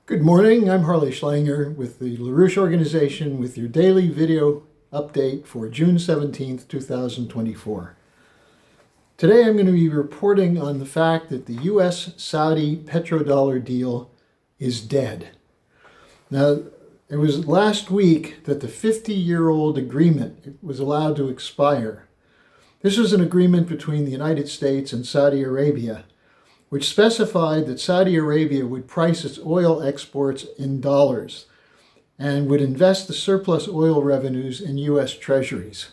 Good morning, I'm Harley Schlanger with the LaRouche organization with your daily video update for June 17th, 2024. Today I'm going to be reporting on the fact that the US-Saudi petrodollar deal is dead. Now, it was last week that the 50-year-old agreement was allowed to expire. This was an agreement between the United States and Saudi Arabia, which specified that Saudi Arabia would price its oil exports in dollars and would invest the surplus oil revenues in U.S. treasuries.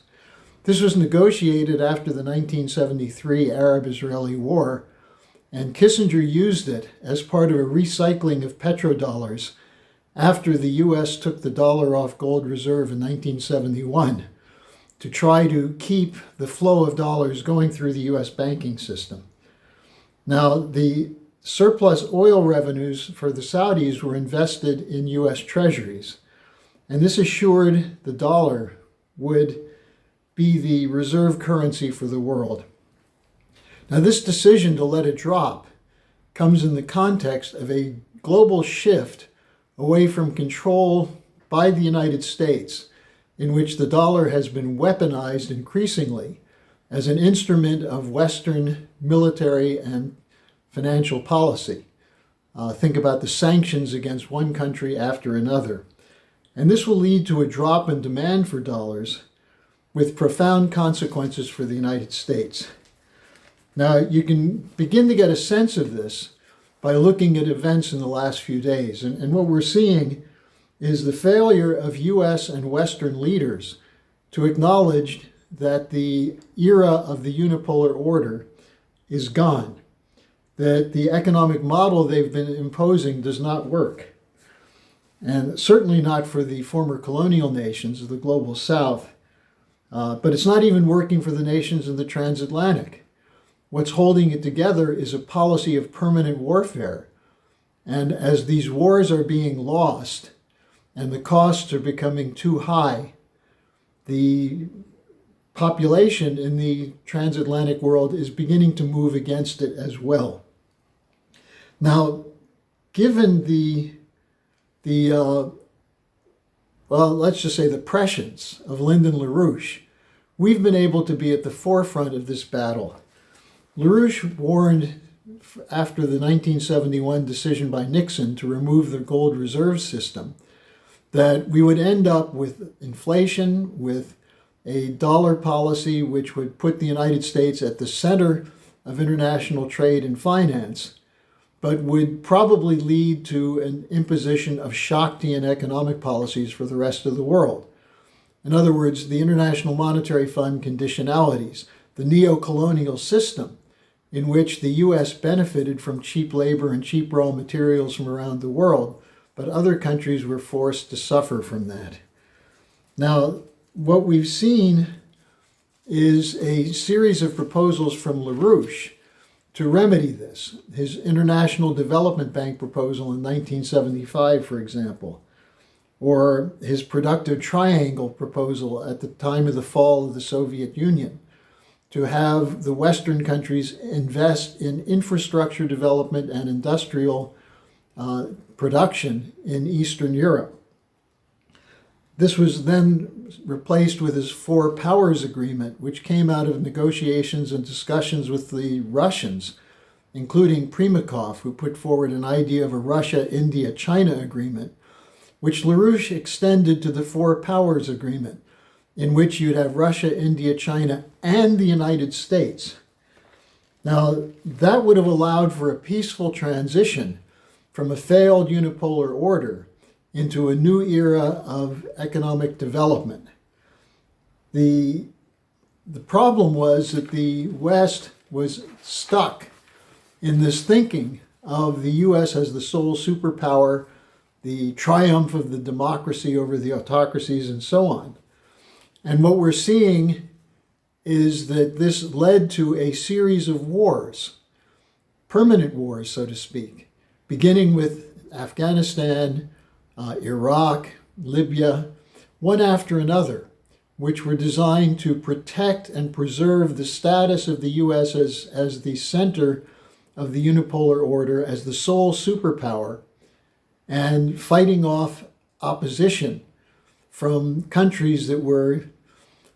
This was negotiated after the 1973 Arab-Israeli War, and Kissinger used it as part of a recycling of petrodollars after the U.S. took the dollar off gold reserve in 1971 to try to keep the flow of dollars going through the U.S. banking system. Now, the surplus oil revenues for the Saudis were invested in U.S. treasuries, and this assured the dollar would be the reserve currency for the world. Now, this decision to let it drop comes in the context of a global shift away from control by the United States, in which the dollar has been weaponized increasingly as an instrument of Western military and financial policy. Think about the sanctions against one country after another. And this will lead to a drop in demand for dollars with profound consequences for the United States. Now, you can begin to get a sense of this by looking at events in the last few days. And what we're seeing is the failure of U.S. and Western leaders to acknowledge that the era of the unipolar order is gone, that the economic model they've been imposing does not work, and certainly not for the former colonial nations of the global South, but it's not even working for the nations in the transatlantic. What's holding it together is a policy of permanent warfare, and as these wars are being lost and the costs are becoming too high, the population in the transatlantic world is beginning to move against it as well. Now, given let's just say the prescience of Lyndon LaRouche, we've been able to be at the forefront of this battle. LaRouche warned after the 1971 decision by Nixon to remove the gold reserve system that we would end up with inflation, with a dollar policy which would put the United States at the center of international trade and finance, but would probably lead to an imposition of Shaktian economic policies for the rest of the world. In other words, the International Monetary Fund conditionalities, the neo-colonial system in which the U.S. benefited from cheap labor and cheap raw materials from around the world, but other countries were forced to suffer from that. Now, what we've seen is a series of proposals from LaRouche to remedy this. His International Development Bank proposal in 1975, for example, or his Productive Triangle proposal at the time of the fall of the Soviet Union, to have the Western countries invest in infrastructure development and industrial production in Eastern Europe. This was then replaced with his Four Powers Agreement, which came out of negotiations and discussions with the Russians, including Primakov, who put forward an idea of a Russia-India-China agreement, which LaRouche extended to the Four Powers Agreement, in which you'd have Russia, India, China, and the United States. Now, that would have allowed for a peaceful transition from a failed unipolar order into a new era of economic development. The problem was that the West was stuck in this thinking of the U.S. as the sole superpower, the triumph of the democracy over the autocracies, and so on. And what we're seeing is that this led to a series of wars, permanent wars, so to speak, beginning with Afghanistan, Iraq, Libya, one after another, which were designed to protect and preserve the status of the U.S. as the center of the unipolar order, as the sole superpower, and fighting off opposition from countries that were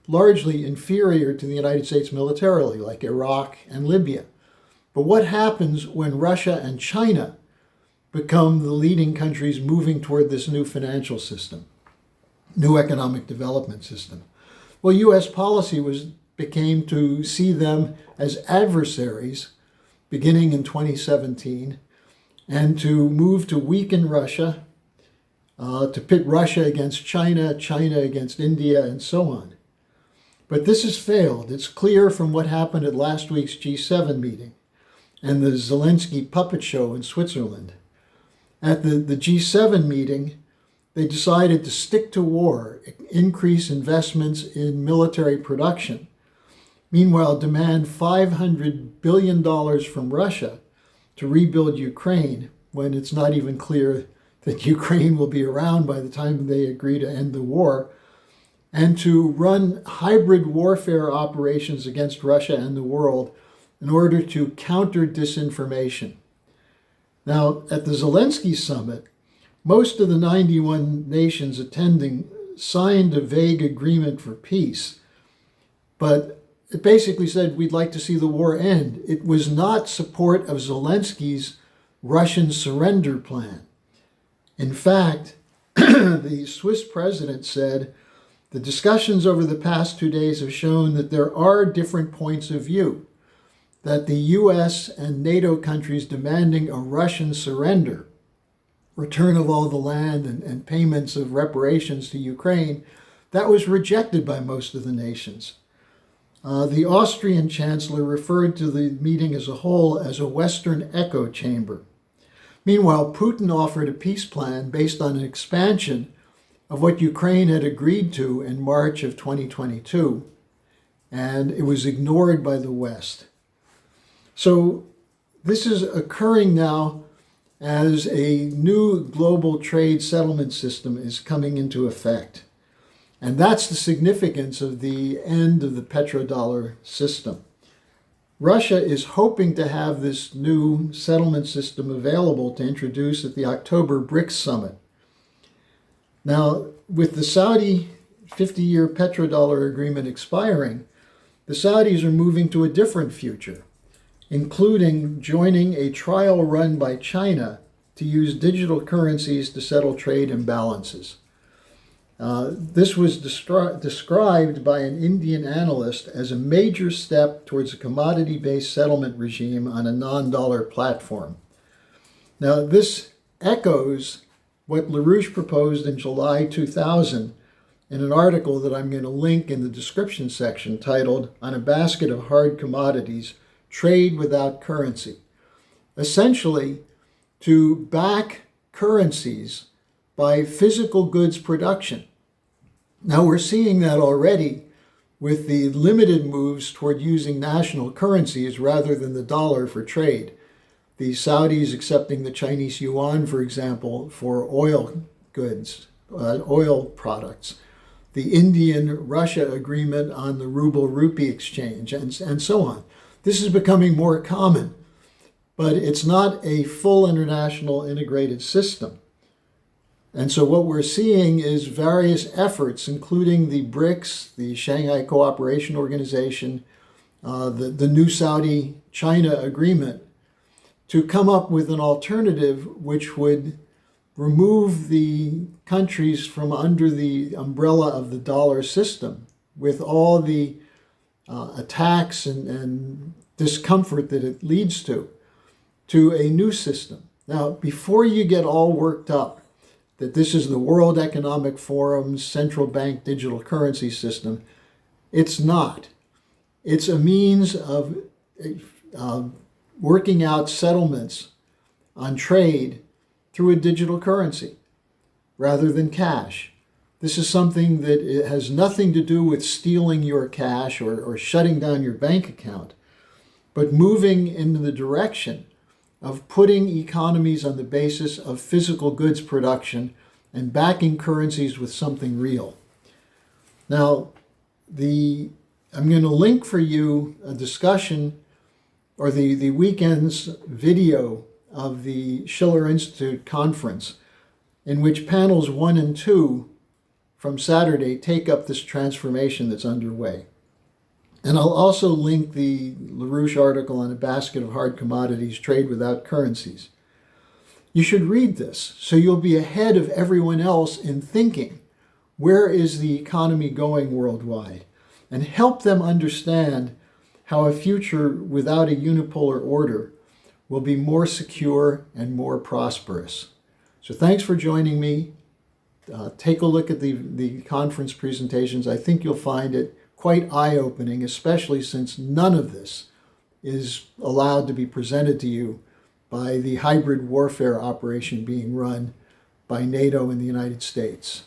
largely inferior to the United States militarily, like Iraq and Libya. But what happens when Russia and China become the leading countries moving toward this new financial system, new economic development system? Well, U.S. policy became to see them as adversaries beginning in 2017, and to move to weaken Russia, to pit Russia against China, China against India, and so on. But this has failed. It's clear from what happened at last week's G7 meeting and the Zelensky puppet show in Switzerland. At the G7 meeting, they decided to stick to war, increase investments in military production. Meanwhile, demand $500 billion from Russia to rebuild Ukraine when it's not even clear that Ukraine will be around by the time they agree to end the war, and to run hybrid warfare operations against Russia and the world in order to counter disinformation. Now, at the Zelensky summit, most of the 91 nations attending signed a vague agreement for peace, but it basically said we'd like to see the war end. It was not support of Zelensky's Russian surrender plan. In fact, the Swiss president said, the discussions over the past 2 days have shown that there are different points of view, that the US and NATO countries demanding a Russian surrender, return of all the land and payments of reparations to Ukraine, that was rejected by most of the nations. The Austrian chancellor referred to the meeting as a whole as a Western echo chamber. Meanwhile, Putin offered a peace plan based on an expansion of what Ukraine had agreed to in March of 2022, and it was ignored by the West. So this is occurring now as a new global trade settlement system is coming into effect. And that's the significance of the end of the petrodollar system. Russia is hoping to have this new settlement system available to introduce at the October BRICS summit. Now, with the Saudi 50-year petrodollar agreement expiring, the Saudis are moving to a different future, including joining a trial run by China to use digital currencies to settle trade imbalances. This was described by an Indian analyst as a major step towards a commodity-based settlement regime on a non-dollar platform. Now, this echoes what LaRouche proposed in July 2000 in an article that I'm going to link in the description section titled, "On a Basket of Hard Commodities, Trade Without Currency." Essentially, to back currencies by physical goods production. Now we're seeing that already with the limited moves toward using national currencies rather than the dollar for trade. The Saudis accepting the Chinese yuan, for example, for oil goods, oil products. The Indian-Russia agreement on the ruble-rupee exchange, and so on. This is becoming more common, but it's not a full international integrated system. And so what we're seeing is various efforts, including the BRICS, the Shanghai Cooperation Organization, the new Saudi-China agreement, to come up with an alternative which would remove the countries from under the umbrella of the dollar system with all the attacks and discomfort that it leads to a new system. Now, before you get all worked up that this is the World Economic Forum's central bank digital currency system, it's not. It's a means of working out settlements on trade through a digital currency rather than cash. This is something that it has nothing to do with stealing your cash or shutting down your bank account, but moving in the direction of putting economies on the basis of physical goods production and backing currencies with something real. Now, I'm going to link for you a discussion or the weekend's video of the Schiller Institute conference in which panels 1 and 2 from Saturday take up this transformation that's underway. And I'll also link the LaRouche article on a basket of hard commodities, trade without currencies. You should read this so you'll be ahead of everyone else in thinking, where is the economy going worldwide? And help them understand how a future without a unipolar order will be more secure and more prosperous. So thanks for joining me. Take a look at the conference presentations. I think you'll find it quite eye-opening, especially since none of this is allowed to be presented to you by the hybrid warfare operation being run by NATO and the United States.